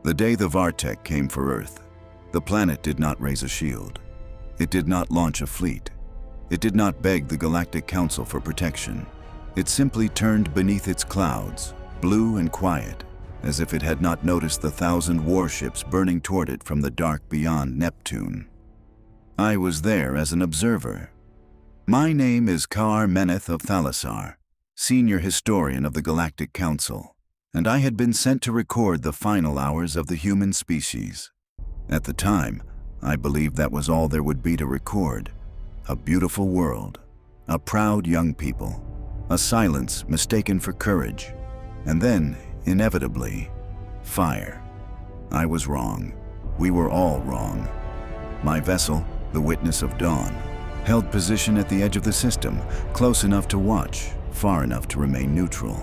The day the Vaar-Tek came for Earth, the planet did not raise a shield. It did not launch a fleet. It did not beg the Galactic Council for protection. It simply turned beneath its clouds, blue and quiet, as if it had not noticed the 1,000 warships burning toward it from the dark beyond Neptune. I was there as an observer. My name is Kar Meneth of Thalassar, senior historian of the Galactic Council, and I had been sent to record the final hours of the human species. At the time, I believed that was all there would be to record. A beautiful world, a proud young people, a silence mistaken for courage, and then, inevitably, fire. I was wrong. We were all wrong. My vessel, the Witness of Dawn, held position at the edge of the system, close enough to watch, far enough to remain neutral.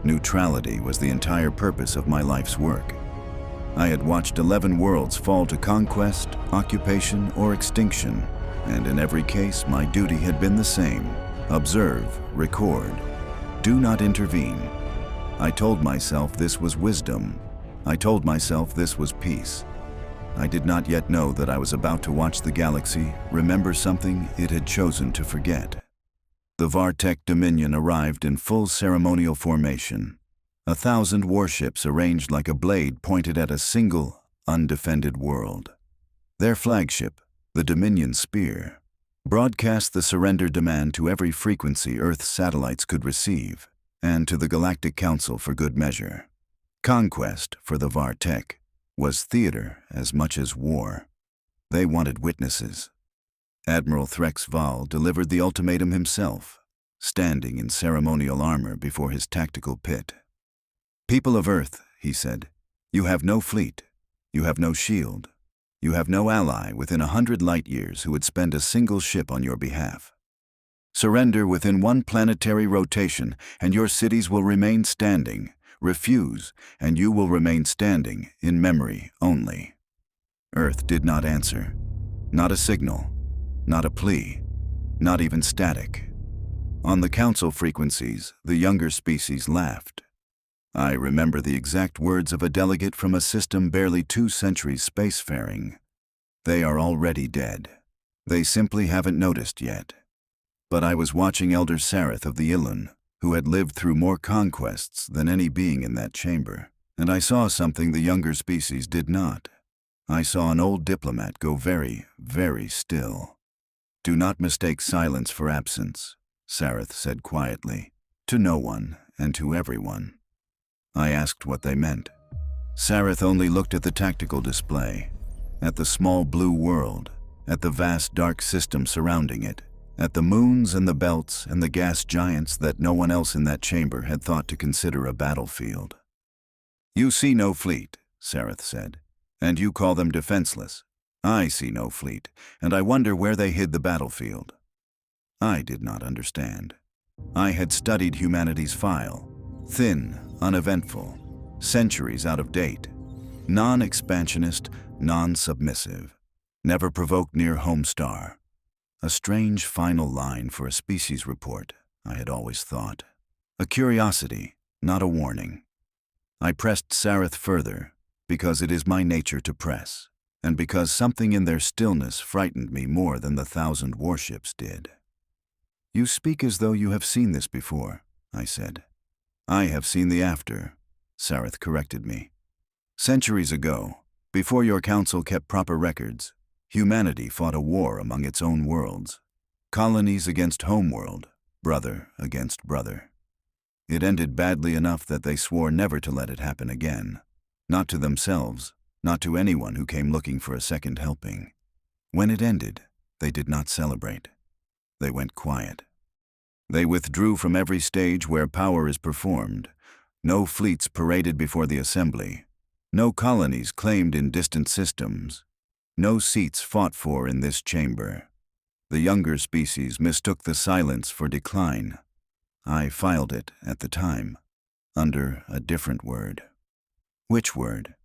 Neutrality was the entire purpose of my life's work. I had watched 11 worlds fall to conquest, occupation, or extinction, and in every case my duty had been the same: observe, record, do not intervene. I told myself this was wisdom. I told myself this was peace. I did not yet know that I was about to watch the galaxy remember something it had chosen to forget. The Vaar-Tek Dominion arrived in full ceremonial formation. 1,000 warships arranged like a blade pointed at a single, undefended world. Their flagship, the Dominion Spear, broadcast the surrender demand to every frequency Earth's satellites could receive, and to the Galactic Council for good measure. Conquest, for the Vaar-Tek, was theater as much as war. They wanted witnesses. Admiral Threx Val delivered the ultimatum himself, standing in ceremonial armor before his tactical pit. "People of Earth," he said, "you have no fleet, you have no shield, you have no ally within 100 light-years who would spend a single ship on your behalf. Surrender within one planetary rotation, and your cities will remain standing. Refuse, and you will remain standing, in memory only." Earth did not answer. Not a signal, not a plea, not even static. On the council frequencies, the younger species laughed. I remember the exact words of a delegate from a system barely 2 centuries spacefaring. "They are already dead. They simply haven't noticed yet." But I was watching Elder Sareth of the Ilun, who had lived through more conquests than any being in that chamber, and I saw something the younger species did not. I saw an old diplomat go very, very still. "Do not mistake silence for absence," Sareth said quietly, "to no one and to everyone." I asked what they meant. Sareth only looked at the tactical display, at the small blue world, at the vast dark system surrounding it, at the moons and the belts and the gas giants that no one else in that chamber had thought to consider a battlefield. "You see no fleet," Sareth said, "and you call them defenseless. I see no fleet, and I wonder where they hid the battlefield." I did not understand. I had studied humanity's file, thin, uneventful, centuries out of date, non-expansionist, non-submissive, never provoked near home star. A strange final line for a species report, I had always thought. A curiosity, not a warning. I pressed Sareth further, because it is my nature to press, and because something in their stillness frightened me more than the 1,000 warships did. "You speak as though you have seen this before," I said. "I have seen the after," Sareth corrected me. "Centuries ago, before your council kept proper records, humanity fought a war among its own worlds. Colonies against homeworld, brother against brother. It ended badly enough that they swore never to let it happen again. Not to themselves, not to anyone who came looking for a second helping. When it ended, they did not celebrate. They went quiet. They withdrew from every stage where power is performed. No fleets paraded before the assembly. No colonies claimed in distant systems. No seats fought for in this chamber. The younger species mistook the silence for decline. I filed it at the time, under a different word." "Which word?"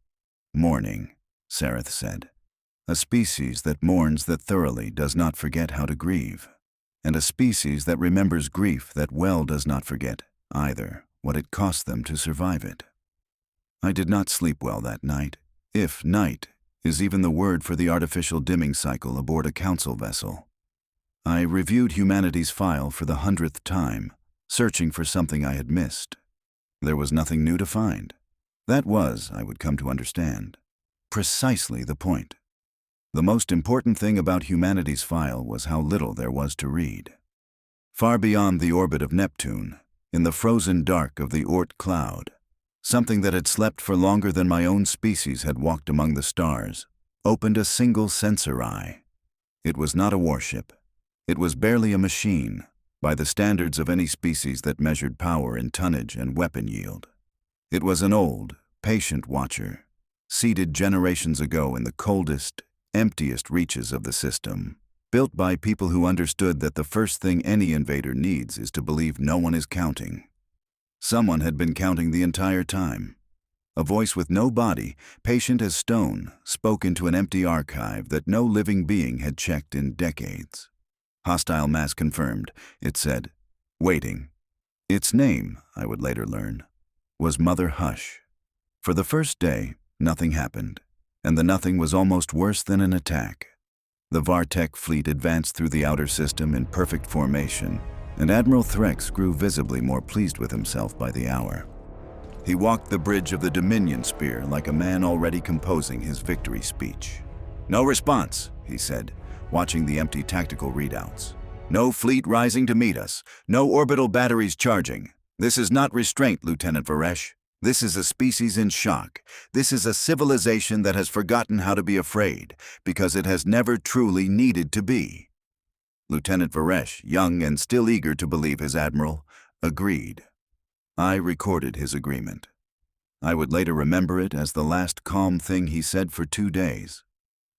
"Mourning," Sareth said. "A species that mourns that thoroughly does not forget how to grieve, and a species that remembers grief that well does not forget, either, what it cost them to survive it." I did not sleep well that night, if night is even the word for the artificial dimming cycle aboard a council vessel. I reviewed humanity's file for the 100th time, searching for something I had missed. There was nothing new to find. That was, I would come to understand, precisely the point. The most important thing about humanity's file was how little there was to read. Far beyond the orbit of Neptune, in the frozen dark of the Oort cloud, something that had slept for longer than my own species had walked among the stars, opened a single sensor eye. It was not a warship. It was barely a machine, by the standards of any species that measured power in tonnage and weapon yield. It was an old, patient watcher, seated generations ago in the coldest, emptiest reaches of the system, built by people who understood that the first thing any invader needs is to believe no one is counting. Someone had been counting the entire time. A voice with no body, patient as stone, spoke into an empty archive that no living being had checked in decades. Hostile mass confirmed, it said. Waiting. Its name, I would later learn, was Mother Hush. For the first day, nothing happened, and the nothing was almost worse than an attack. The Vaar-Tek fleet advanced through the outer system in perfect formation, and Admiral Threx grew visibly more pleased with himself by the hour. He walked the bridge of the Dominion Spear like a man already composing his victory speech. "No response," he said, watching the empty tactical readouts. "No fleet rising to meet us. No orbital batteries charging. This is not restraint, Lieutenant Varesh. This is a species in shock. This is a civilization that has forgotten how to be afraid, because it has never truly needed to be." Lieutenant Varesh, young and still eager to believe his admiral, agreed. I recorded his agreement. I would later remember it as the last calm thing he said for 2 days.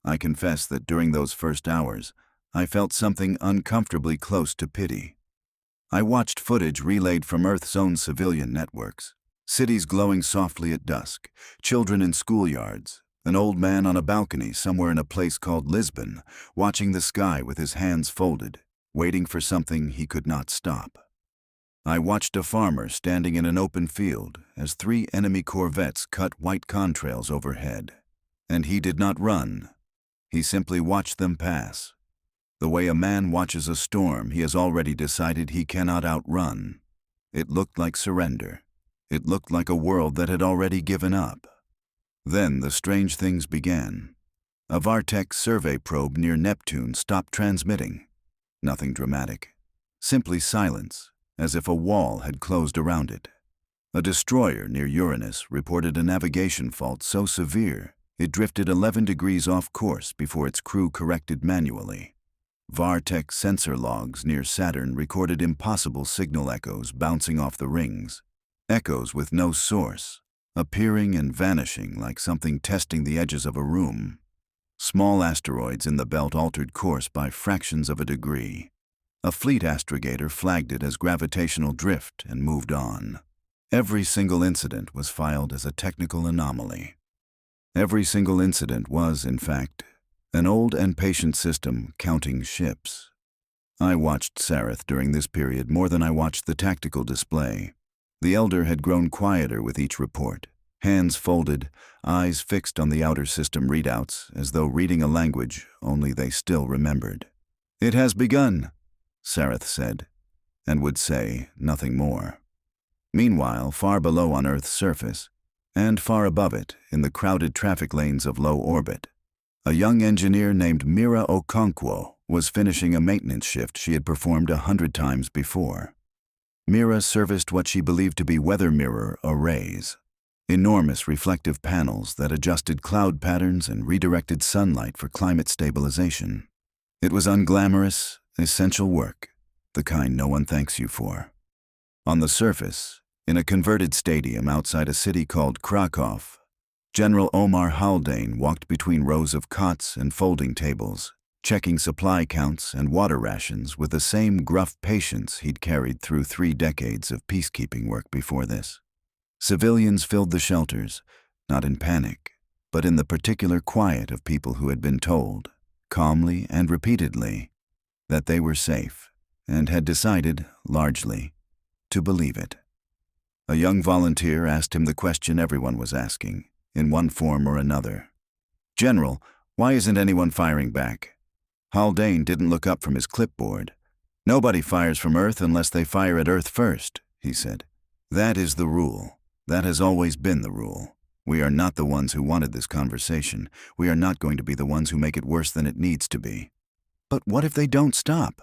I confess that during those first hours, I felt something uncomfortably close to pity. I watched footage relayed from Earth's own civilian networks. Cities glowing softly at dusk, children in schoolyards, an old man on a balcony somewhere in a place called Lisbon, watching the sky with his hands folded, waiting for something he could not stop. I watched a farmer standing in an open field as 3 enemy corvettes cut white contrails overhead. And he did not run. He simply watched them pass. The way a man watches a storm he has already decided he cannot outrun. It looked like surrender. It looked like a world that had already given up. Then the strange things began. A Vaar-Tek survey probe near Neptune stopped transmitting. Nothing dramatic. Simply silence, as if a wall had closed around it. A destroyer near Uranus reported a navigation fault so severe it drifted 11 degrees off course before its crew corrected manually. Vaar-Tek sensor logs near Saturn recorded impossible signal echoes bouncing off the rings. Echoes with no source, appearing and vanishing like something testing the edges of a room. Small asteroids in the belt altered course by fractions of a degree. A fleet astrogator flagged it as gravitational drift and moved on. Every single incident was filed as a technical anomaly. Every single incident was, in fact, an old and patient system counting ships. I watched Sareth during this period more than I watched the tactical display. The elder had grown quieter with each report, hands folded, eyes fixed on the outer system readouts as though reading a language only they still remembered. "It has begun," Sareth said, and would say nothing more. Meanwhile, far below on Earth's surface, and far above it in the crowded traffic lanes of low orbit, a young engineer named Mira Okonkwo was finishing a maintenance shift she had performed 100 times before. Mira serviced what she believed to be weather mirror arrays, enormous reflective panels that adjusted cloud patterns and redirected sunlight for climate stabilization. It was unglamorous, essential work, the kind no one thanks you for. On the surface, in a converted stadium outside a city called Krakow, General Omar Haldane walked between rows of cots and folding tables, checking supply counts and water rations with the same gruff patience he'd carried through 3 decades of peacekeeping work before this. Civilians filled the shelters, not in panic, but in the particular quiet of people who had been told, calmly and repeatedly, that they were safe, and had decided, largely, to believe it. A young volunteer asked him the question everyone was asking, in one form or another. "General, why isn't anyone firing back?" Haldane didn't look up from his clipboard. "Nobody fires from Earth unless they fire at Earth first," he said. "That is the rule. That has always been the rule. We are not the ones who wanted this conversation. We are not going to be the ones who make it worse than it needs to be." "But what if they don't stop?"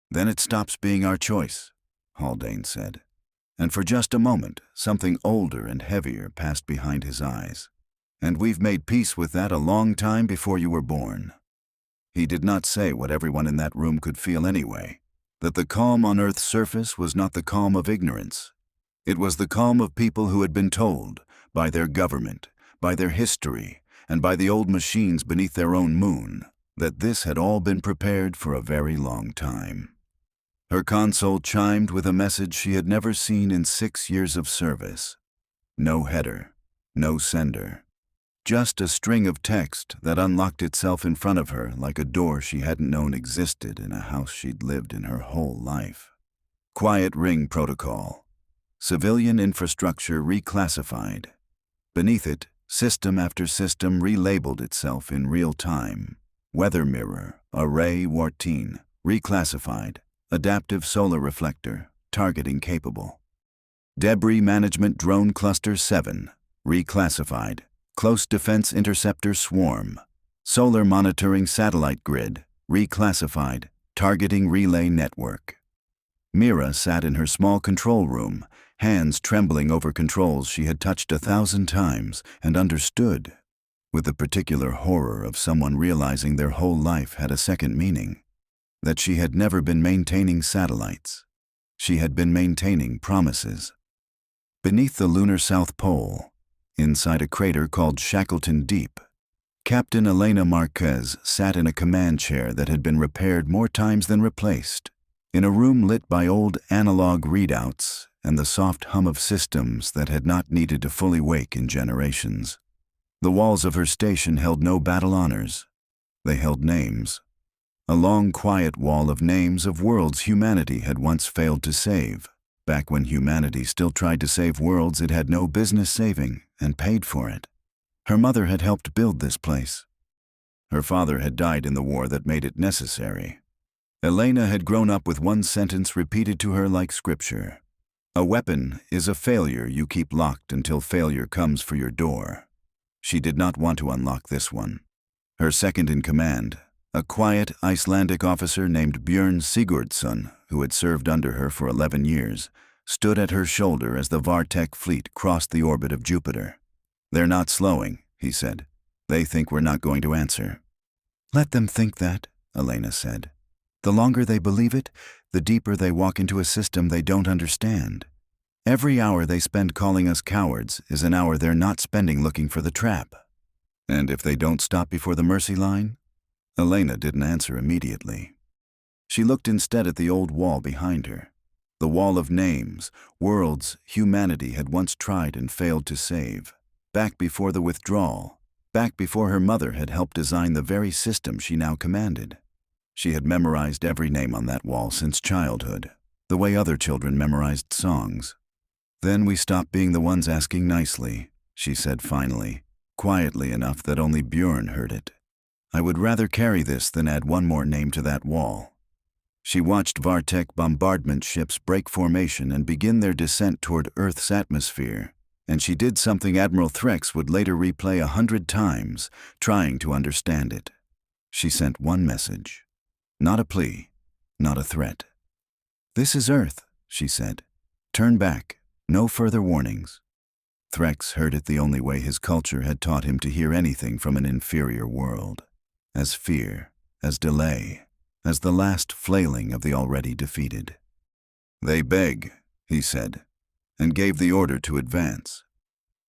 "Then it stops being our choice," Haldane said. And for just a moment, something older and heavier passed behind his eyes. "And we've made peace with that a long time before you were born." He did not say what everyone in that room could feel anyway, that the calm on Earth's surface was not the calm of ignorance. It was the calm of people who had been told, by their government, by their history, and by the old machines beneath their own moon, that this had all been prepared for a very long time. Her console chimed with a message she had never seen in 6 years of service. No header, no sender. Just a string of text that unlocked itself in front of her like a door she hadn't known existed in a house she'd lived in her whole life. Quiet ring protocol. Civilian infrastructure reclassified. Beneath it, system after system relabeled itself in real time. Weather mirror, array Wartine, reclassified. Adaptive solar reflector, targeting capable. Debris management drone cluster 7, reclassified. Close defense interceptor swarm. Solar monitoring satellite grid, reclassified. Targeting relay network. Mira sat in her small control room, hands trembling over controls she had touched 1,000 times and understood, with the particular horror of someone realizing their whole life had a second meaning. That she had never been maintaining satellites. She had been maintaining promises. Beneath the lunar South Pole, inside a crater called Shackleton Deep, Captain Elena Marquez sat in a command chair that had been repaired more times than replaced, in a room lit by old analog readouts and the soft hum of systems that had not needed to fully wake in generations. The walls of her station held no battle honors. They held names. A long, quiet wall of names of worlds humanity had once failed to save, back when humanity still tried to save worlds it had no business saving and paid for it. Her mother had helped build this place. Her father had died in the war that made it necessary. Elena had grown up with one sentence repeated to her like scripture. "A weapon is a failure you keep locked until failure comes for your door." She did not want to unlock this one. Her second in command, a quiet Icelandic officer named Björn Sigurdsson, who had served under her for 11 years, stood at her shoulder as the Vaar-Tek fleet crossed the orbit of Jupiter. "They're not slowing," he said. "They think we're not going to answer." "Let them think that," Elena said. "The longer they believe it, the deeper they walk into a system they don't understand. Every hour they spend calling us cowards is an hour they're not spending looking for the trap." "And if they don't stop before the mercy line?" Elena didn't answer immediately. She looked instead at the old wall behind her, the wall of names, worlds humanity had once tried and failed to save, back before the withdrawal, back before her mother had helped design the very system she now commanded. She had memorized every name on that wall since childhood, the way other children memorized songs. "Then we stopped being the ones asking nicely," she said finally, quietly enough that only Björn heard it. "I would rather carry this than add one more name to that wall." She watched Vaar-Tek bombardment ships break formation and begin their descent toward Earth's atmosphere, and she did something Admiral Threx would later replay 100 times, trying to understand it. She sent one message. Not a plea, not a threat. "This is Earth," she said. "Turn back, no further warnings." Threx heard it the only way his culture had taught him to hear anything from an inferior world. As fear, as delay, as the last flailing of the already defeated. "They beg," he said, and gave the order to advance.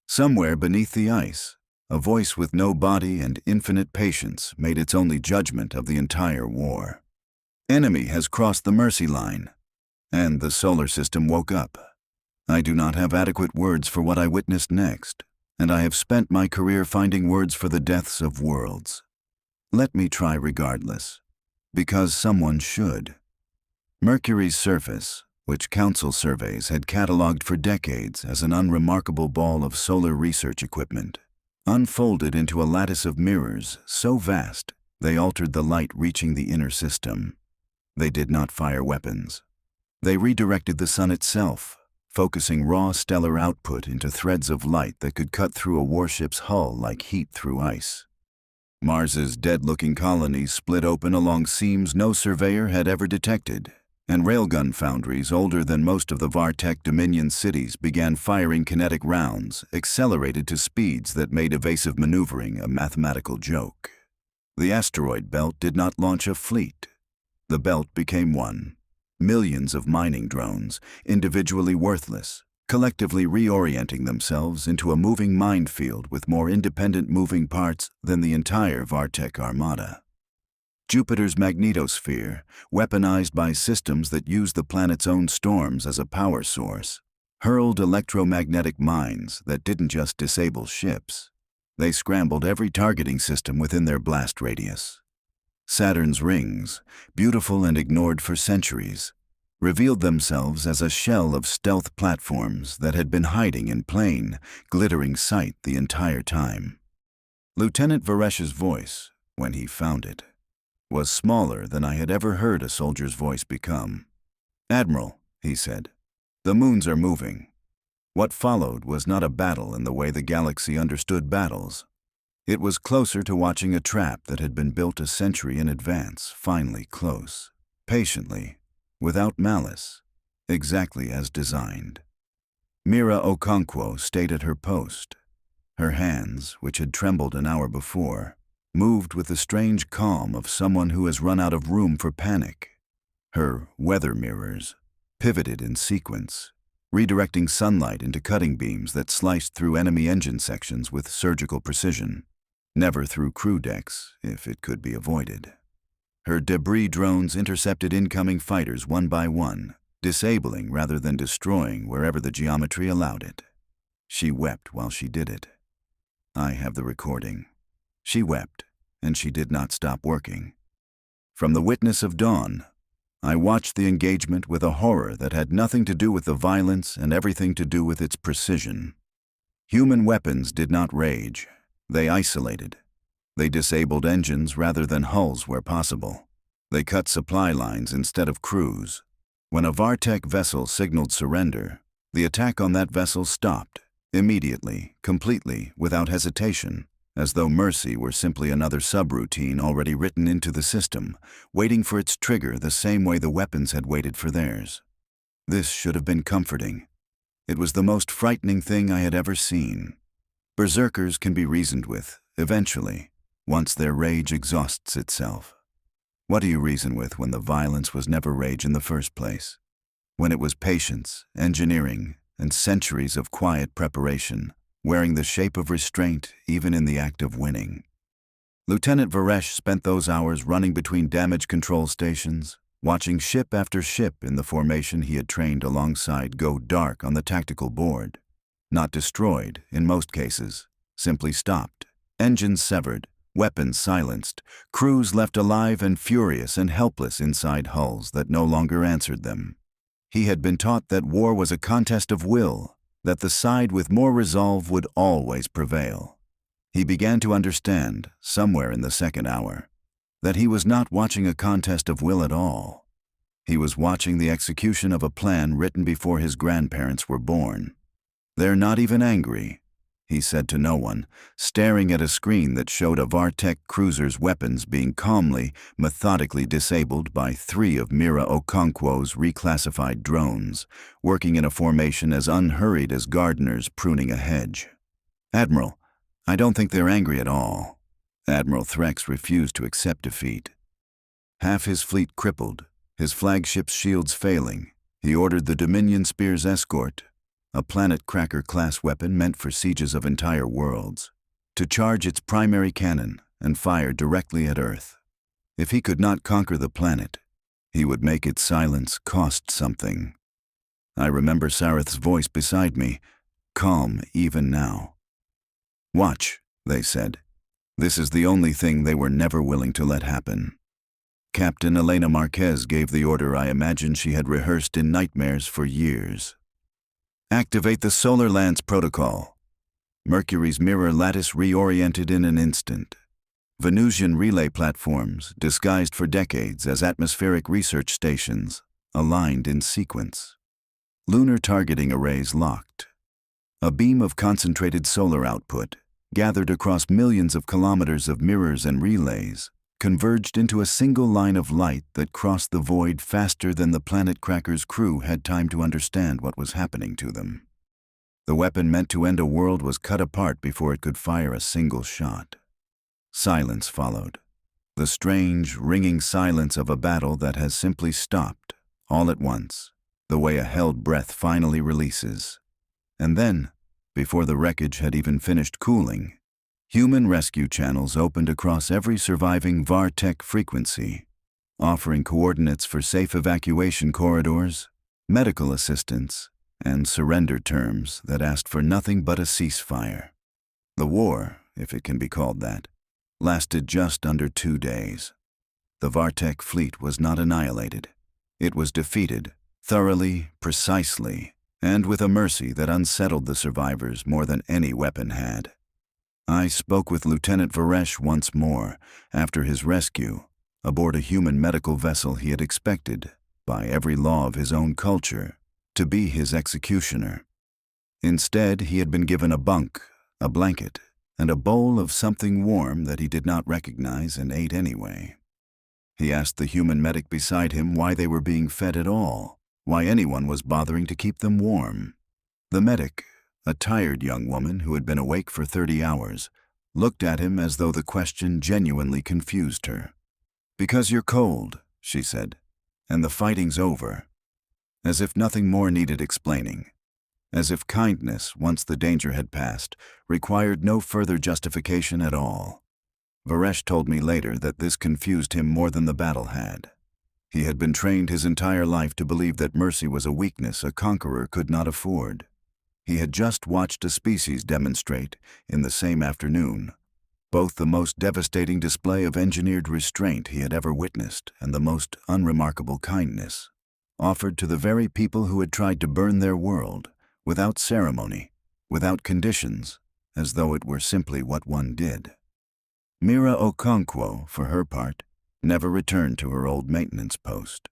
Somewhere beneath the ice, a voice with no body and infinite patience made its only judgment of the entire war. "Enemy has crossed the mercy line." And the solar system woke up. I do not have adequate words for what I witnessed next, and I have spent my career finding words for the deaths of worlds. Let me try regardless, because someone should. Mercury's surface, which Council surveys had catalogued for decades as an unremarkable ball of solar research equipment, unfolded into a lattice of mirrors so vast they altered the light reaching the inner system. They did not fire weapons. They redirected the sun itself, focusing raw stellar output into threads of light that could cut through a warship's hull like heat through ice. Mars's dead-looking colonies split open along seams no surveyor had ever detected, and railgun foundries older than most of the Vaar-Tek Dominion cities began firing kinetic rounds, accelerated to speeds that made evasive maneuvering a mathematical joke. The asteroid belt did not launch a fleet. The belt became one. Millions of mining drones, individually worthless, collectively reorienting themselves into a moving minefield with more independent moving parts than the entire Vaar-Tek armada. Jupiter's magnetosphere, weaponized by systems that used the planet's own storms as a power source, hurled electromagnetic mines that didn't just disable ships. They scrambled every targeting system within their blast radius. Saturn's rings, beautiful and ignored for centuries, revealed themselves as a shell of stealth platforms that had been hiding in plain, glittering sight the entire time. Lieutenant Varesh's voice, when he found it, was smaller than I had ever heard a soldier's voice become. "Admiral," he said, "the moons are moving." What followed was not a battle in the way the galaxy understood battles. It was closer to watching a trap that had been built a century in advance, finally close, patiently, without malice, exactly as designed. Mira Okonkwo stayed at her post. Her hands, which had trembled an hour before, moved with the strange calm of someone who has run out of room for panic. Her weather mirrors pivoted in sequence, redirecting sunlight into cutting beams that sliced through enemy engine sections with surgical precision, never through crew decks if it could be avoided. Her debris drones intercepted incoming fighters one by one, disabling rather than destroying wherever the geometry allowed it. She wept while she did it. I have the recording. She wept, and she did not stop working. From the witness of dawn, I watched the engagement with a horror that had nothing to do with the violence and everything to do with its precision. Human weapons did not rage. They isolated. They disabled engines rather than hulls where possible. They cut supply lines instead of crews. When a Vaar-Tek vessel signaled surrender, the attack on that vessel stopped, immediately, completely, without hesitation, as though mercy were simply another subroutine already written into the system, waiting for its trigger the same way the weapons had waited for theirs. This should have been comforting. It was the most frightening thing I had ever seen. Berserkers can be reasoned with, eventually, once their rage exhausts itself. What do you reason with when the violence was never rage in the first place? When it was patience, engineering, and centuries of quiet preparation, wearing the shape of restraint even in the act of winning. Lieutenant Varesh spent those hours running between damage control stations, watching ship after ship in the formation he had trained alongside go dark on the tactical board. Not destroyed, in most cases, simply stopped, engines severed, weapons silenced, crews left alive and furious and helpless inside hulls that no longer answered them. He had been taught that war was a contest of will, that the side with more resolve would always prevail. He began to understand, somewhere in the second hour, that he was not watching a contest of will at all. He was watching the execution of a plan written before his grandparents were born. "They're not even angry," he said to no one, staring at a screen that showed a Vaar-Tek cruiser's weapons being calmly, methodically disabled by 3 of Mira Okonkwo's reclassified drones, working in a formation as unhurried as gardeners pruning a hedge. "Admiral, I don't think they're angry at all." Admiral Threx refused to accept defeat. Half his fleet crippled, his flagship's shields failing, he ordered the Dominion Spear's escort, a Planet Cracker-class weapon meant for sieges of entire worlds, to charge its primary cannon and fire directly at Earth. If he could not conquer the planet, he would make its silence cost something. I remember Sareth's voice beside me, calm even now. "Watch," they said. This is the only thing they were never willing to let happen. Captain Elena Marquez gave the order I imagined she had rehearsed in nightmares for years. Activate the Solar Lance Protocol. Mercury's mirror lattice reoriented in an instant. Venusian relay platforms, disguised for decades as atmospheric research stations, aligned in sequence. Lunar targeting arrays locked. A beam of concentrated solar output, gathered across millions of kilometers of mirrors and relays, converged into a single line of light that crossed the void faster than the Planet Cracker's crew had time to understand what was happening to them. The weapon meant to end a world was cut apart before it could fire a single shot. Silence followed. The strange, ringing silence of a battle that has simply stopped, all at once, the way a held breath finally releases. And then, before the wreckage had even finished cooling, human rescue channels opened across every surviving Vaar-Tek frequency, offering coordinates for safe evacuation corridors, medical assistance, and surrender terms that asked for nothing but a ceasefire. The war, if it can be called that, lasted just under 2 days. The Vaar-Tek fleet was not annihilated. It was defeated, thoroughly, precisely, and with a mercy that unsettled the survivors more than any weapon had. I spoke with Lieutenant Varesh once more, after his rescue, aboard a human medical vessel he had expected, by every law of his own culture, to be his executioner. Instead, he had been given a bunk, a blanket, and a bowl of something warm that he did not recognize and ate anyway. He asked the human medic beside him why they were being fed at all, why anyone was bothering to keep them warm. The medic, a tired young woman who had been awake for 30 hours, looked at him as though the question genuinely confused her. "Because you're cold," she said, "and the fighting's over." As if nothing more needed explaining. As if kindness, once the danger had passed, required no further justification at all. Varesh told me later that this confused him more than the battle had. He had been trained his entire life to believe that mercy was a weakness a conqueror could not afford. He had just watched a species demonstrate, in the same afternoon, both the most devastating display of engineered restraint he had ever witnessed and the most unremarkable kindness, offered to the very people who had tried to burn their world, without ceremony, without conditions, as though it were simply what one did. Mira Okonkwo, for her part, never returned to her old maintenance post.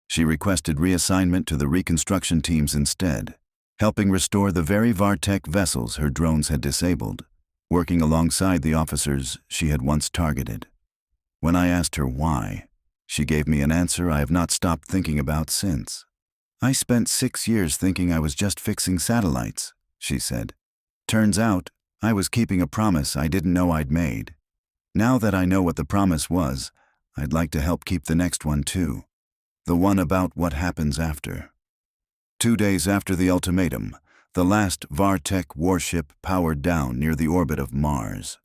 She requested reassignment to the reconstruction teams instead, helping restore the very Vaar-Tek vessels her drones had disabled, working alongside the officers she had once targeted. When I asked her why, she gave me an answer I have not stopped thinking about since. "I spent 6 years thinking I was just fixing satellites," she said. "Turns out, I was keeping a promise I didn't know I'd made. Now that I know what the promise was, I'd like to help keep the next one too. The one about what happens after." 2 days after the ultimatum, the last Vaar-Tek warship powered down near the orbit of Mars.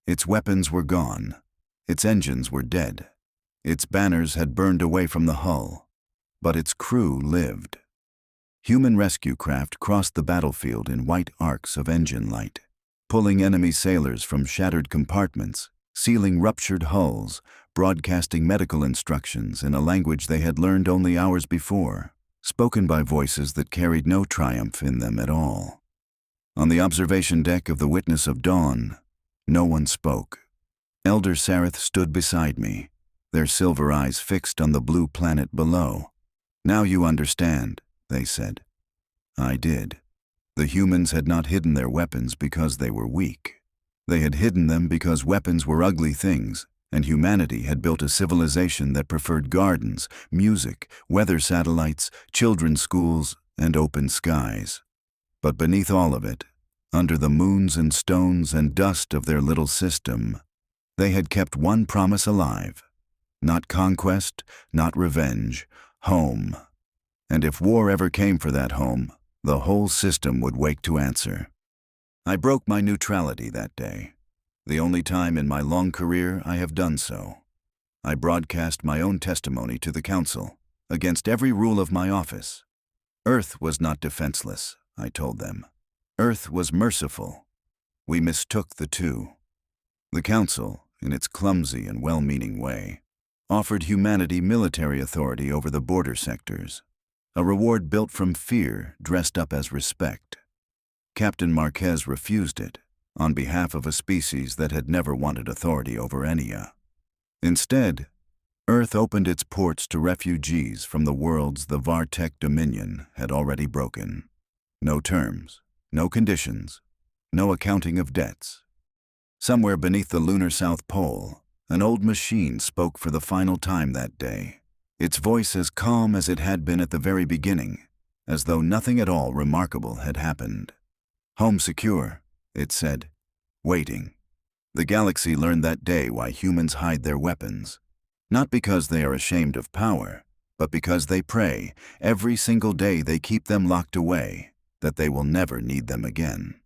Its weapons were gone. Its engines were dead. Its banners had burned away from the hull. But its crew lived. Human rescue craft crossed the battlefield in white arcs of engine light, pulling enemy sailors from shattered compartments, sealing ruptured hulls, broadcasting medical instructions in a language they had learned only hours before, spoken by voices that carried no triumph in them at all. On the observation deck of the Witness of Dawn, no one spoke. Elder Sareth stood beside me, their silver eyes fixed on the blue planet below. "Now you understand," they said. I did. The humans had not hidden their weapons because they were weak. They had hidden them because weapons were ugly things, and humanity had built a civilization that preferred gardens, music, weather satellites, children's schools, and open skies. But beneath all of it, under the moons and stones and dust of their little system, they had kept one promise alive. Not conquest, not revenge, home. And if war ever came for that home, the whole system would wake to answer. I broke my neutrality that day, the only time in my long career I have done so. I broadcast my own testimony to the Council, against every rule of my office. Earth was not defenseless, I told them. Earth was merciful. We mistook the two. The Council, in its clumsy and well-meaning way, offered humanity military authority over the border sectors, a reward built from fear dressed up as respect. Captain Marquez refused it, on behalf of a species that had never wanted authority over Enia. Instead, Earth opened its ports to refugees from the worlds the Vaar-Tek dominion had already broken. No terms, no conditions, no accounting of debts. Somewhere beneath the lunar South Pole, an old machine spoke for the final time that day, its voice as calm as it had been at the very beginning, as though nothing at all remarkable had happened. "Home secure," it said, waiting. The galaxy learned that day why humans hide their weapons, not because they are ashamed of power, but because they pray every single day they keep them locked away, that they will never need them again.